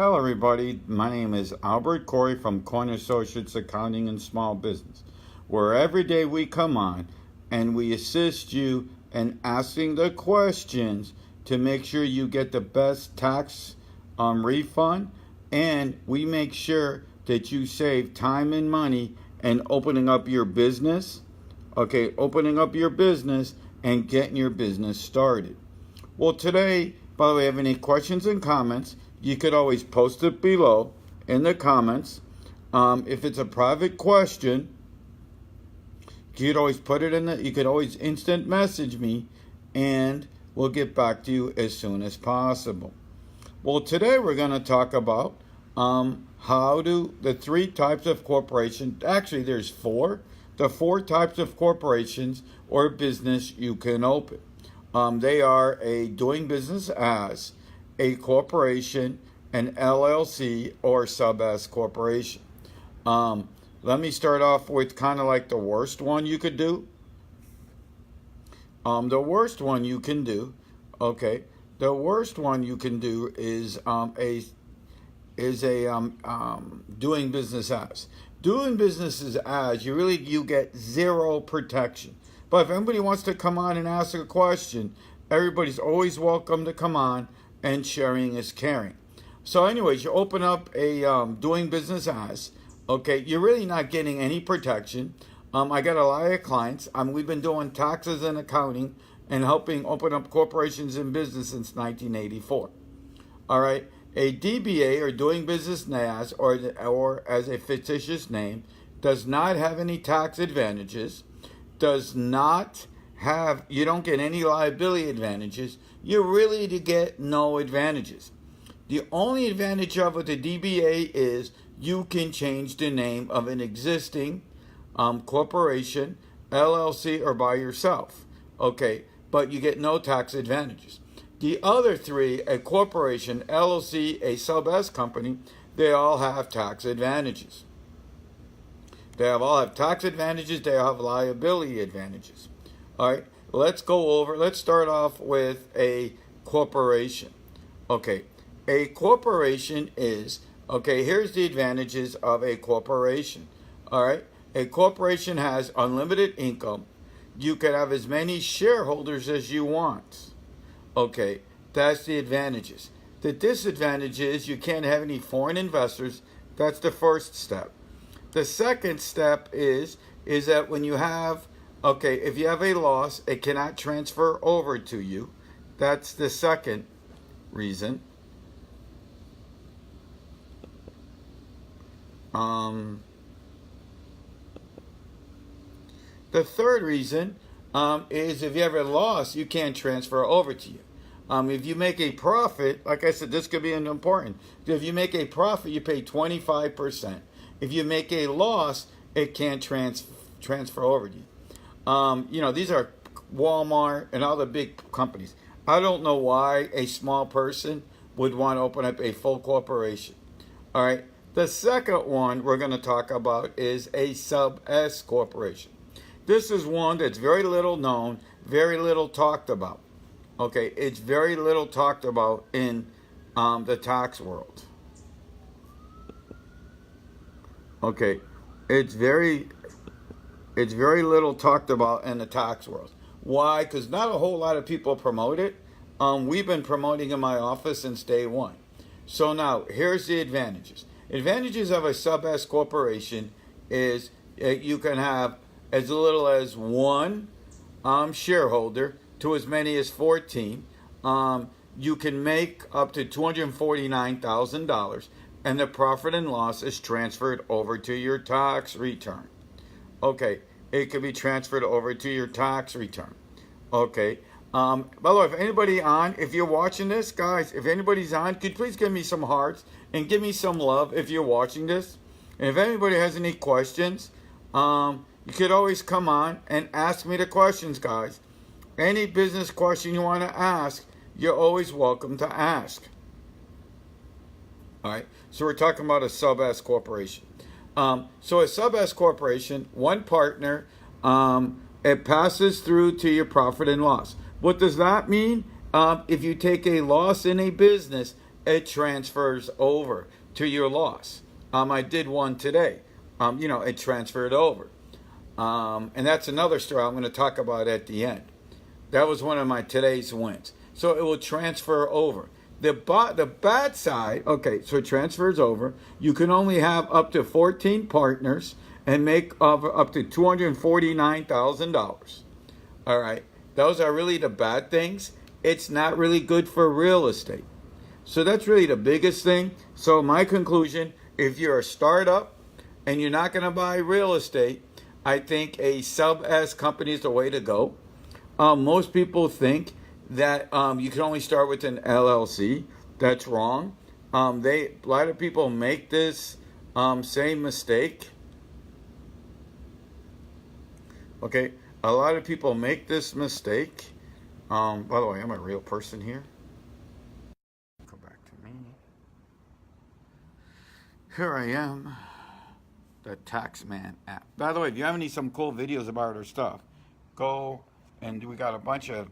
Hello everybody, my name is Albert Corey from Corner Associates Accounting and Small Business, where every day we come on and we assist you in asking the questions to make sure you get the best tax refund, and we make sure that you save time and money in opening up your business, opening up your business and getting your business started. Well, today, by the way, if you have any questions and comments, you could always post it below in the comments. If it's a private question, you could always put it you could always instant message me and we'll get back to you as soon as possible. Well, today we're going to talk about the three types of corporation. Actually, there's four. The four types of corporations or business you can open. They are a doing business as, a corporation, an LLC, or sub-S corporation. Let me start off with kind of like the worst one you could do. The worst one you can do is doing business as. Doing businesses as, you get zero protection. But if anybody wants to come on and ask a question, everybody's always welcome to come on, and sharing is caring. So anyways, you open up a doing business as, you're really not getting any protection. I got a lot of clients. We've been doing taxes and accounting and helping open up corporations and business since 1984. All right. A DBA, or doing business as, or as a fictitious name, does not have any tax advantages, you don't get any liability advantages. You really get no advantages. The only advantage of the DBA is you can change the name of an existing corporation, LLC, or by yourself. But you get no tax advantages. The other three, a corporation, LLC, a sub-S company, they all have tax advantages. They all have tax advantages. They have liability advantages. All right, let's start off with a corporation. A corporation is, here's the advantages of a corporation. All right, a corporation has unlimited income. You can have as many shareholders as you want. That's the advantages. The disadvantage is you can't have any foreign investors. That's the first step. The second step is that when you have, if you have a loss, it cannot transfer over to you. That's the second reason. The third reason is if you have a loss, you can't transfer over to you. If you make a profit, like I said, this could be important. If you make a profit, you pay 25%. If you make a loss, it can't transfer over to you. These are Walmart and all the big companies. I don't know why a small person would want to open up a full corporation. All right. The second one we're going to talk about is a sub-S corporation. This is one that's very little known, very little talked about. It's very little talked about in the tax world. It's very little talked about in the tax world. Why? Because not a whole lot of people promote it. We've been promoting in my office since day one. So now, here's the advantages. Advantages of a sub-S corporation is you can have as little as one shareholder to as many as 14. You can make up to $249,000, and the profit and loss is transferred over to your tax return. It can be transferred over to your tax return. By the way, if you're watching this, guys, if anybody's on, could you please give me some hearts and give me some love if you're watching this. And if anybody has any questions, you could always come on and ask me the questions, guys. Any business question you want to ask, you're always welcome to ask. All right, so we're talking about a sub-S corporation. So a sub-S corporation, one partner, it passes through to your profit and loss. What does that mean? If you take a loss in a business, it transfers over to your loss. I did one today. It transferred over. And that's another story I'm going to talk about at the end. That was one of my today's wins. So it will transfer over. The bad side, okay, so it transfers over. You can only have up to 14 partners and make up to $249,000. All right, those are really the bad things. It's not really good for real estate. So that's really the biggest thing. So my conclusion, if you're a startup and you're not going to buy real estate, I think a sub S company is the way to go. Most people think that you can only start with an LLC. That's wrong. A lot of people make this same mistake. Okay, a lot of people make this mistake. By the way, I'm a real person here. Go back to me. Here I am, the Taxman app. By the way, if you have some cool videos about our stuff, go. And we got a bunch of,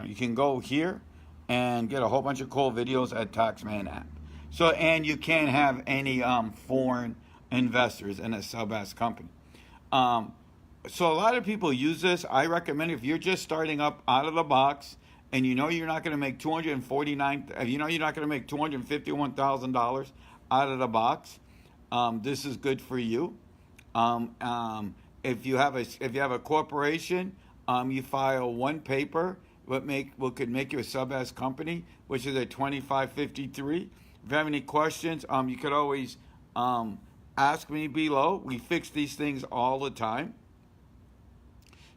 you can go here and get a whole bunch of cool videos at Taxman app. So, and you can't have any foreign investors in a sub-S company. So a lot of people use this. I recommend if you're just starting up out of the box and you know you're not going to make $251,000 out of the box, this is good for you. If you have a corporation, you file one paper, what could make you a sub-S company, which is a 2553. If you have any questions, you could always ask me below. We fix these things all the time.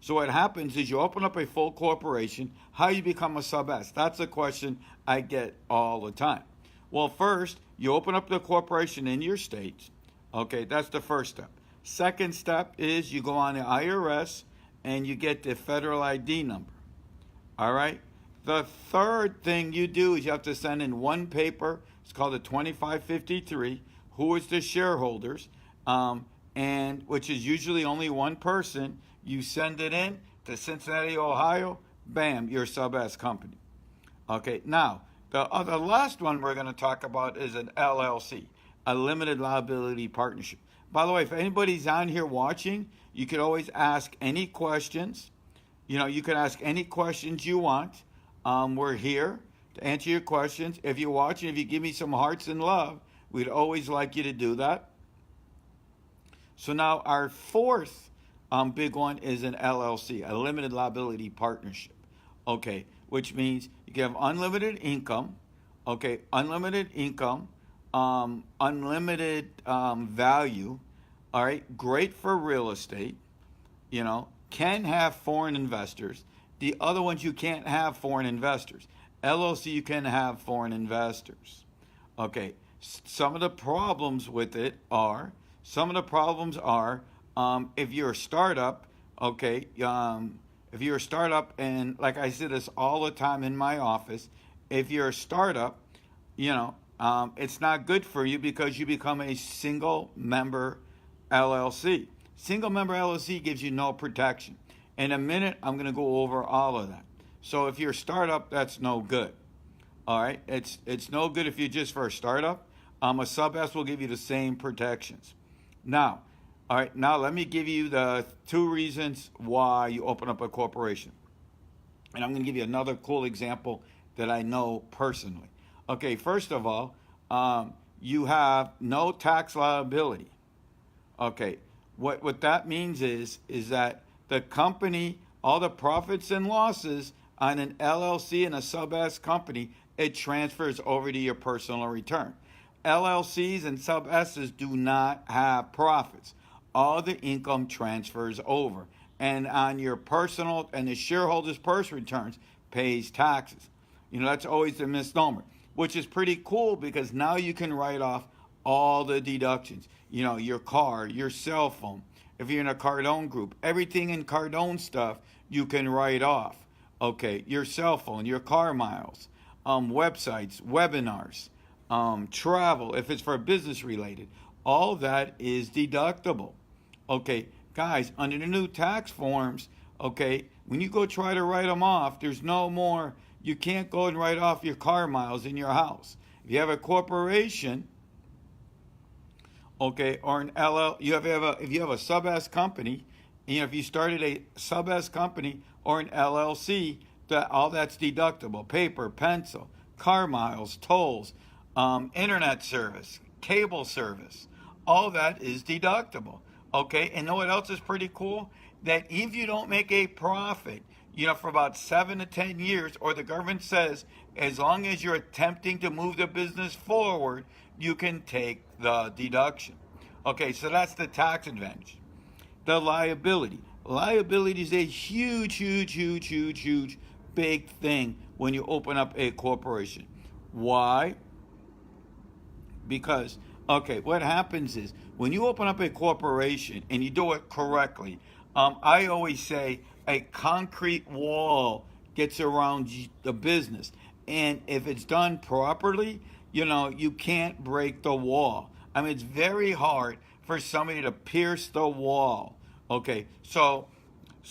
So what happens is you open up a full corporation. How you become a sub-S? That's a question I get all the time. Well, first, you open up the corporation in your state. Okay, that's the first step. Second step is you go on the IRS and you get the federal ID number. All right? The third thing you do is you have to send in one paper. It's called a 2553. Who is the shareholders? And which is usually only one person. You send it in to Cincinnati, Ohio. Bam, you're a sub-S company. Okay, now, the last one we're going to talk about is an LLC, a limited liability partnership. By the way, if anybody's on here watching, you could always ask any questions. You can ask any questions you want. We're here to answer your questions. If you're watching, if you give me some hearts and love, we'd always like you to do that. So now our fourth big one is an LLC, a limited liability partnership. Okay, which means you can have unlimited income. Okay, unlimited income, unlimited value. All right, great for real estate. Can have foreign investors. The other ones you can't have foreign investors. LLC you can have foreign investors. Okay, some of the problems with it are, if you're a startup, okay, if you're a startup, and like I say this all the time in my office, if you're a startup, it's not good for you because you become a single member LLC. Single member LLC gives you no protection. In a minute, I'm going to go over all of that. So if you're a startup, that's no good. All right, it's no good if you're just for a startup. A sub-S will give you the same protections. Now, all right, now let me give you the 2 reasons why you open up a corporation. And I'm going to give you another cool example that I know personally. Okay, first of all, you have no tax liability. Okay, what that means is that the company, all the profits and losses on an LLC and a sub-S company, it transfers over to your personal return. LLCs and sub-S's do not have profits. All the income transfers over. And on your personal and the shareholders' personal returns pays taxes. That's always the misnomer, which is pretty cool because now you can write off all the deductions. Your car, your cell phone. If you're in a Cardone group, everything in Cardone stuff you can write off. Okay, your cell phone, your car miles, websites, webinars, travel, if it's for business related, all that is deductible. Okay, guys, under the new tax forms, okay, when you go try to write them off, there's no more, you can't go and write off your car miles in your house. If you have a corporation, okay, or an LL, if you have a sub S company, if you started a sub S company or an LLC, all that's deductible. Paper, pencil, car miles, tolls, internet service, cable service, all that is deductible. Okay, and know what else is pretty cool? That if you don't make a profit, for about 7 to 10 years, or the government says, as long as you're attempting to move the business forward, you can take the deduction. Okay, so that's the tax advantage. The liability. Liability is a huge, big thing when you open up a corporation. Why? Because, okay, what happens is when you open up a corporation and you do it correctly, I always say a concrete wall gets around the business. And if it's done properly, you can't break the wall. I mean, it's very hard for somebody to pierce the wall. Okay, so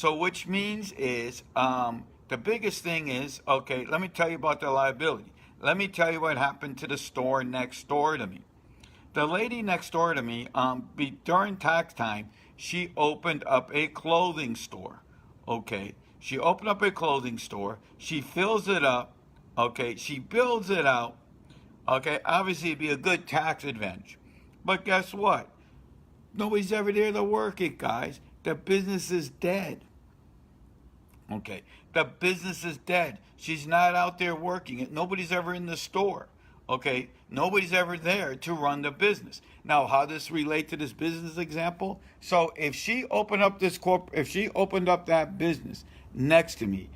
which means is the biggest thing is, okay, let me tell you about the liability. Let me tell you what happened to the store next door to me. The lady next door to me, during tax time, she opened up a clothing store. Okay, she opened up a clothing store. She fills it up. Okay, she builds it out. Okay, obviously it'd be a good tax advantage. But guess what? Nobody's ever there to work it, guys. The business is dead. Okay, the business is dead. She's not out there working it. Nobody's ever in the store. Okay, nobody's ever there to run the business. Now, how does this relate to this business example? So, if she opened up that business next to me,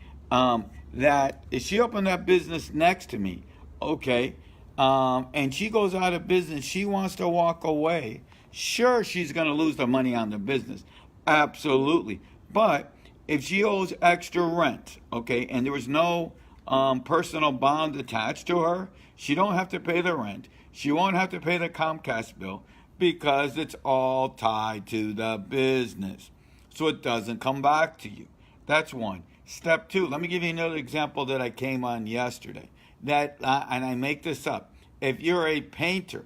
okay, and she goes out of business, she wants to walk away. Sure, she's going to lose the money on the business, absolutely. But if she owes extra rent, okay, and there was no personal bond attached to her, she don't have to pay the rent. She won't have to pay the Comcast bill because it's all tied to the business. So it doesn't come back to you. That's one. Step two, let me give you another example that I came on yesterday. And I make this up. If you're a painter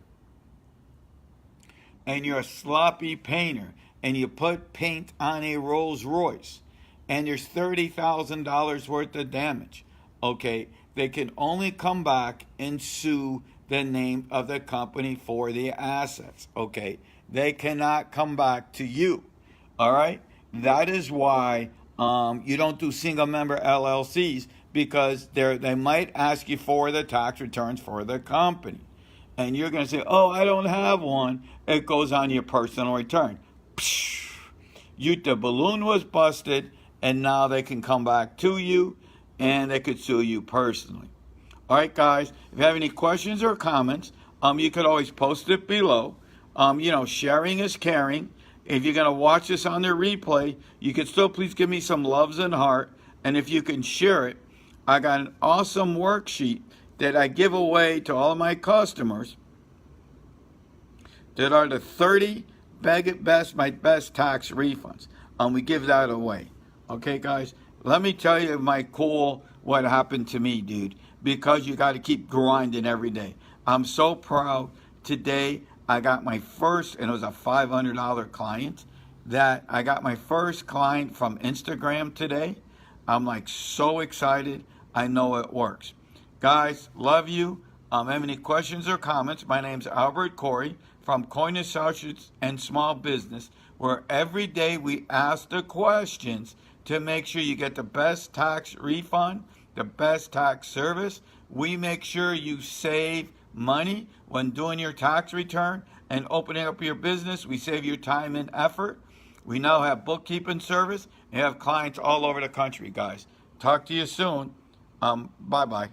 and you're a sloppy painter and you put paint on a Rolls Royce and there's $30,000 worth of damage, okay, they can only come back and sue the name of the company for the assets, okay? They cannot come back to you, all right? That is why you don't do single member LLCs, because they might ask you for the tax returns for the company. And you're going to say, oh, I don't have one. It goes on your personal return. The balloon was busted, and now they can come back to you, and they could sue you personally. All right, guys, if you have any questions or comments, you could always post it below. Sharing is caring. If you're going to watch this on the replay, you could still please give me some loves and heart. And if you can share it, I got an awesome worksheet that I give away to all of my customers that are the 30 my best tax refunds. We give that away. Okay, guys? Let me tell you what happened to me, dude, because you got to keep grinding every day. I'm so proud. Today, I got my first, and it was a $500 client, that I got my first client from Instagram today. I'm like so excited. I know it works. Guys, love you. Have any questions or comments? My name's Albert Corey from Coin Associates and Small Business, where every day we ask the questions to make sure you get the best tax refund, the best tax service. We make sure you save money when doing your tax return and opening up your business. We save you time and effort. We now have bookkeeping service and have clients all over the country, guys. Talk to you soon. Bye-bye.